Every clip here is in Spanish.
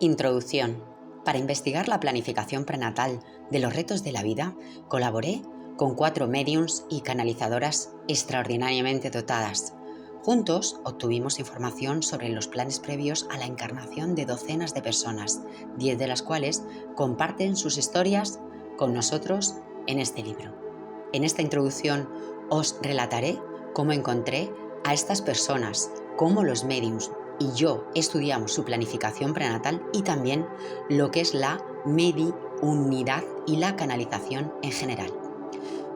Introducción. Para investigar la planificación prenatal de los retos de la vida, colaboré con 4 médiums y canalizadoras extraordinariamente dotadas. Juntos obtuvimos información sobre los planes previos a la encarnación de docenas de personas, 10 de las cuales comparten sus historias con nosotros en este libro. En esta introducción os relataré cómo encontré a estas personas, cómo los médiums y yo estudiamos su planificación prenatal y también lo que es la mediunidad y la canalización en general.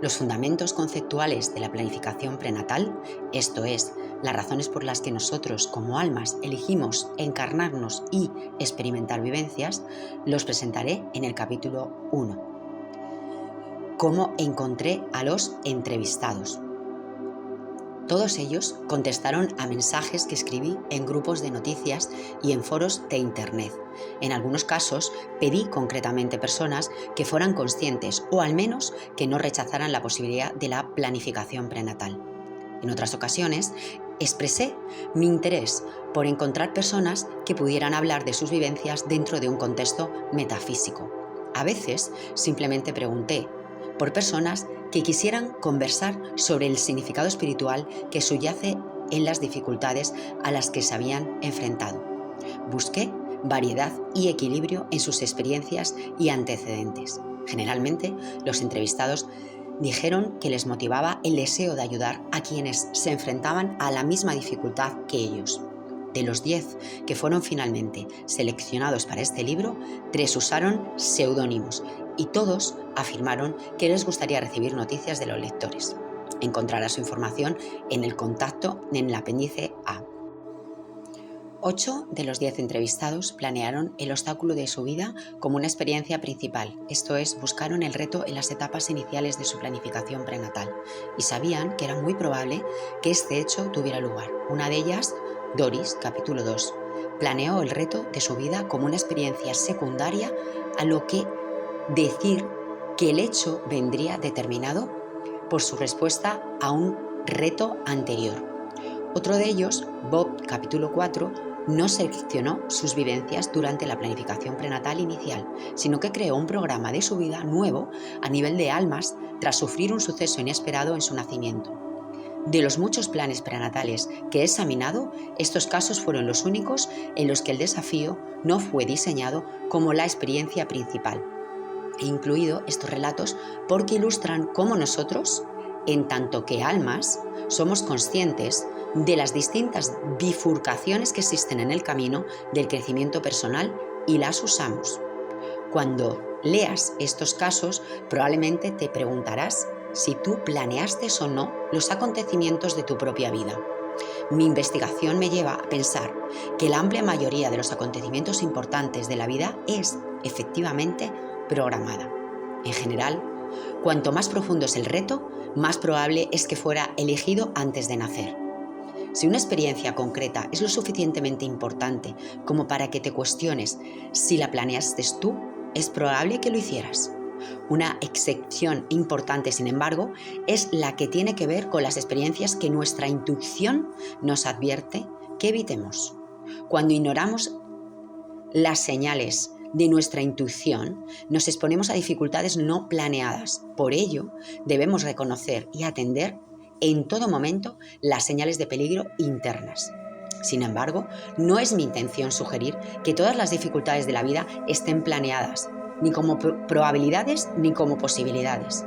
Los fundamentos conceptuales de la planificación prenatal, esto es, las razones por las que nosotros como almas elegimos encarnarnos y experimentar vivencias, los presentaré en el capítulo 1. Cómo encontré a los entrevistados. Todos ellos contestaron a mensajes que escribí en grupos de noticias y en foros de internet. En algunos casos pedí concretamente personas que fueran conscientes o al menos que no rechazaran la posibilidad de la planificación prenatal. En otras ocasiones expresé mi interés por encontrar personas que pudieran hablar de sus vivencias dentro de un contexto metafísico. A veces simplemente pregunté por personas que quisieran conversar sobre el significado espiritual que subyace en las dificultades a las que se habían enfrentado. Busqué variedad y equilibrio en sus experiencias y antecedentes. Generalmente, los entrevistados dijeron que les motivaba el deseo de ayudar a quienes se enfrentaban a la misma dificultad que ellos. De los 10 que fueron finalmente seleccionados para este libro, 3 usaron seudónimos y todos afirmaron que les gustaría recibir noticias de los lectores. Encontrará su información en el contacto en el apéndice A. 8 de los 10 entrevistados planearon el obstáculo de su vida como una experiencia principal, esto es, buscaron el reto en las etapas iniciales de su planificación prenatal y sabían que era muy probable que este hecho tuviera lugar. Una de ellas, Doris, capítulo 2, planeó el reto de su vida como una experiencia secundaria a lo que decir que el hecho vendría determinado por su respuesta a un reto anterior. Otro de ellos, Bob, capítulo 4, no seleccionó sus vivencias durante la planificación prenatal inicial, sino que creó un programa de su vida nuevo a nivel de almas tras sufrir un suceso inesperado en su nacimiento. De los muchos planes prenatales que he examinado, estos casos fueron los únicos en los que el desafío no fue diseñado como la experiencia principal. He incluido estos relatos porque ilustran cómo nosotros, en tanto que almas, somos conscientes de las distintas bifurcaciones que existen en el camino del crecimiento personal y las usamos. Cuando leas estos casos, probablemente te preguntarás si tú planeaste o no los acontecimientos de tu propia vida. Mi investigación me lleva a pensar que la amplia mayoría de los acontecimientos importantes de la vida es, efectivamente, programada. En general, cuanto más profundo es el reto, más probable es que fuera elegido antes de nacer. Si una experiencia concreta es lo suficientemente importante como para que te cuestiones si la planeaste tú, es probable que lo hicieras. Una excepción importante, sin embargo, es la que tiene que ver con las experiencias que nuestra intuición nos advierte que evitemos. Cuando ignoramos las señales de nuestra intuición, nos exponemos a dificultades no planeadas. Por ello, debemos reconocer y atender en todo momento las señales de peligro internas. Sin embargo, no es mi intención sugerir que todas las dificultades de la vida estén planeadas, ni como probabilidades ni como posibilidades.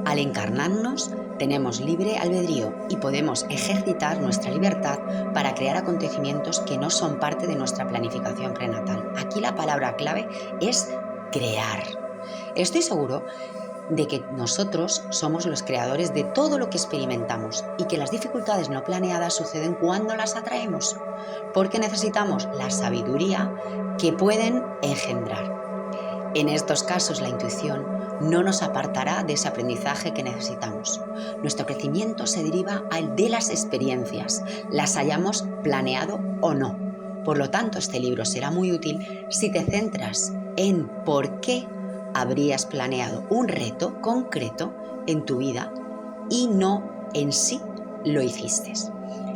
Al encarnarnos, tenemos libre albedrío y podemos ejercitar nuestra libertad para crear acontecimientos que no son parte de nuestra planificación prenatal. Aquí la palabra clave es crear. Estoy seguro de que nosotros somos los creadores de todo lo que experimentamos y que las dificultades no planeadas suceden cuando las atraemos, porque necesitamos la sabiduría que pueden engendrar. En estos casos, la intuición no nos apartará de ese aprendizaje que necesitamos. Nuestro crecimiento se deriva de las experiencias, las hayamos planeado o no. Por lo tanto, este libro será muy útil si te centras en por qué habrías planeado un reto concreto en tu vida y no en si lo hiciste.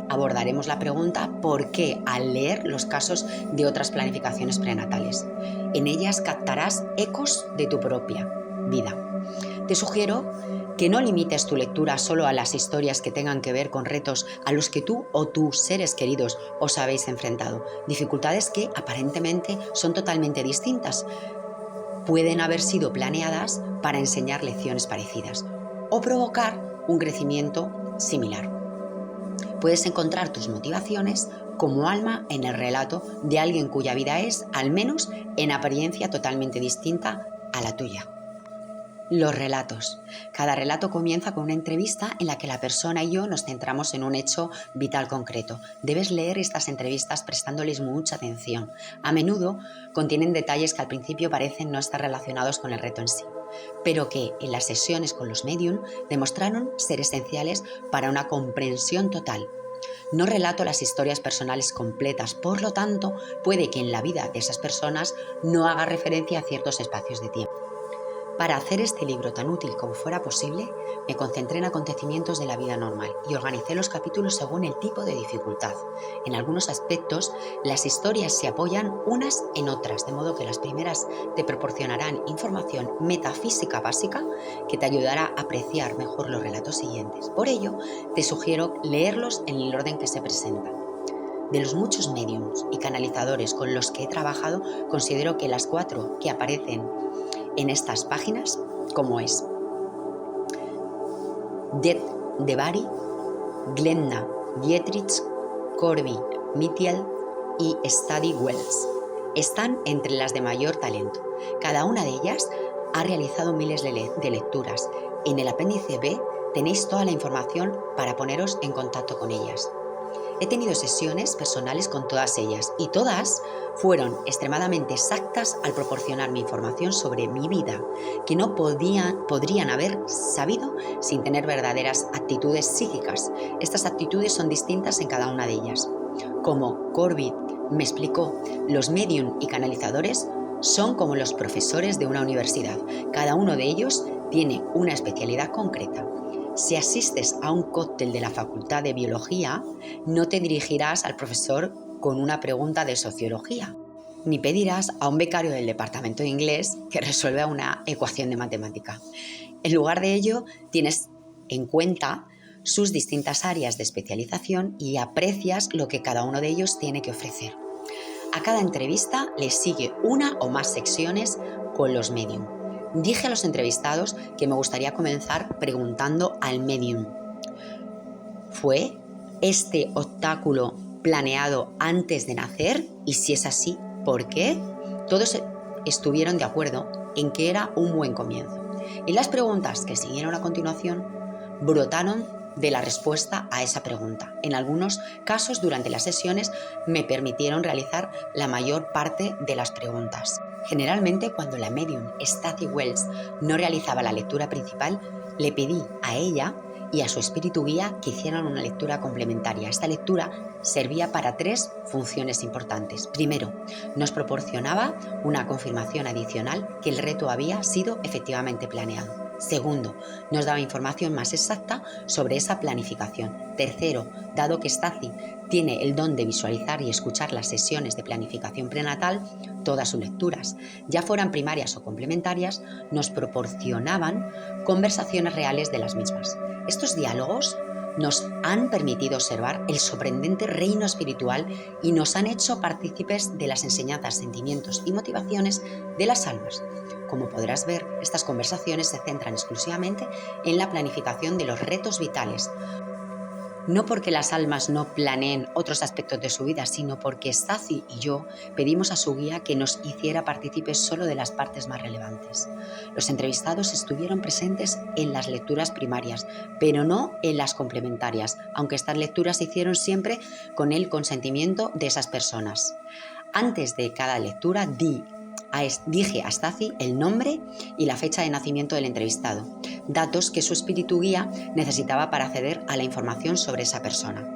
abordaremos la pregunta ¿por qué? Al leer los casos de otras planificaciones prenatales. En ellas captarás ecos de tu propia vida. Te sugiero que no limites tu lectura solo a las historias que tengan que ver con retos a los que tú o tus seres queridos os habéis enfrentado, dificultades que aparentemente son totalmente distintas. Pueden haber sido planeadas para enseñar lecciones parecidas o provocar un crecimiento similar. Puedes encontrar tus motivaciones como alma en el relato de alguien cuya vida es, al menos en apariencia, totalmente distinta a la tuya. Los relatos. Cada relato comienza con una entrevista en la que la persona y yo nos centramos en un hecho vital concreto. Debes leer estas entrevistas prestándoles mucha atención. A menudo contienen detalles que al principio parecen no estar relacionados con el reto en sí, pero que en las sesiones con los medium demostraron ser esenciales para una comprensión total. No relato las historias personales completas, por lo tanto, puede que en la vida de esas personas no haga referencia a ciertos espacios de tiempo. Para hacer este libro tan útil como fuera posible, me concentré en acontecimientos de la vida normal y organicé los capítulos según el tipo de dificultad. En algunos aspectos, las historias se apoyan unas en otras, de modo que las primeras te proporcionarán información metafísica básica que te ayudará a apreciar mejor los relatos siguientes. Por ello, te sugiero leerlos en el orden que se presentan. De los muchos mediums y canalizadores con los que he trabajado, considero que las 4 que aparecen en estas páginas, como es Death Debari, Glenna Dietrich, Corby Mitchell y Study Wells, están entre las de mayor talento. Cada una de ellas ha realizado miles de lecturas. En el apéndice B tenéis toda la información para poneros en contacto con ellas. He tenido sesiones personales con todas ellas y todas fueron extremadamente exactas al proporcionarme información sobre mi vida que no podrían haber sabido sin tener verdaderas actitudes psíquicas. Estas actitudes son distintas en cada una de ellas. Como Corbett me explicó, los medium y canalizadores son como los profesores de una universidad. Cada uno de ellos tiene una especialidad concreta. Si asistes a un cóctel de la Facultad de Biología, no te dirigirás al profesor con una pregunta de sociología, ni pedirás a un becario del departamento de inglés que resuelva una ecuación de matemática. En lugar de ello, tienes en cuenta sus distintas áreas de especialización y aprecias lo que cada uno de ellos tiene que ofrecer. A cada entrevista le sigue una o más secciones con los medium. Dije a los entrevistados que me gustaría comenzar preguntando al medium: ¿fue este obstáculo planeado antes de nacer? Y si es así, ¿por qué? Todos estuvieron de acuerdo en que era un buen comienzo. Y las preguntas que siguieron a continuación brotaron de la respuesta a esa pregunta. En algunos casos, durante las sesiones, me permitieron realizar la mayor parte de las preguntas. Generalmente, cuando la medium Study Wells no realizaba la lectura principal, le pedí a ella y a su espíritu guía que hicieran una lectura complementaria. Esta lectura servía para 3 funciones importantes. Primero, nos proporcionaba una confirmación adicional que el reto había sido efectivamente planeado. Segundo, nos daba información más exacta sobre esa planificación. Tercero, dado que Stacy tiene el don de visualizar y escuchar las sesiones de planificación prenatal, todas sus lecturas, ya fueran primarias o complementarias, nos proporcionaban conversaciones reales de las mismas. Estos diálogos nos han permitido observar el sorprendente reino espiritual y nos han hecho partícipes de las enseñanzas, sentimientos y motivaciones de las almas. Como podrás ver, estas conversaciones se centran exclusivamente en la planificación de los retos vitales. No porque las almas no planeen otros aspectos de su vida, sino porque Stacy y yo pedimos a su guía que nos hiciera partícipes solo de las partes más relevantes. Los entrevistados estuvieron presentes en las lecturas primarias, pero no en las complementarias, aunque estas lecturas se hicieron siempre con el consentimiento de esas personas. Antes de cada lectura dije a Stacy el nombre y la fecha de nacimiento del entrevistado, datos que su espíritu guía necesitaba para acceder a la información sobre esa persona.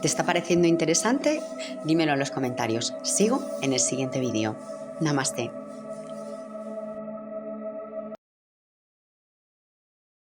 ¿Te está pareciendo interesante? Dímelo en los comentarios. Sigo en el siguiente vídeo. Namaste.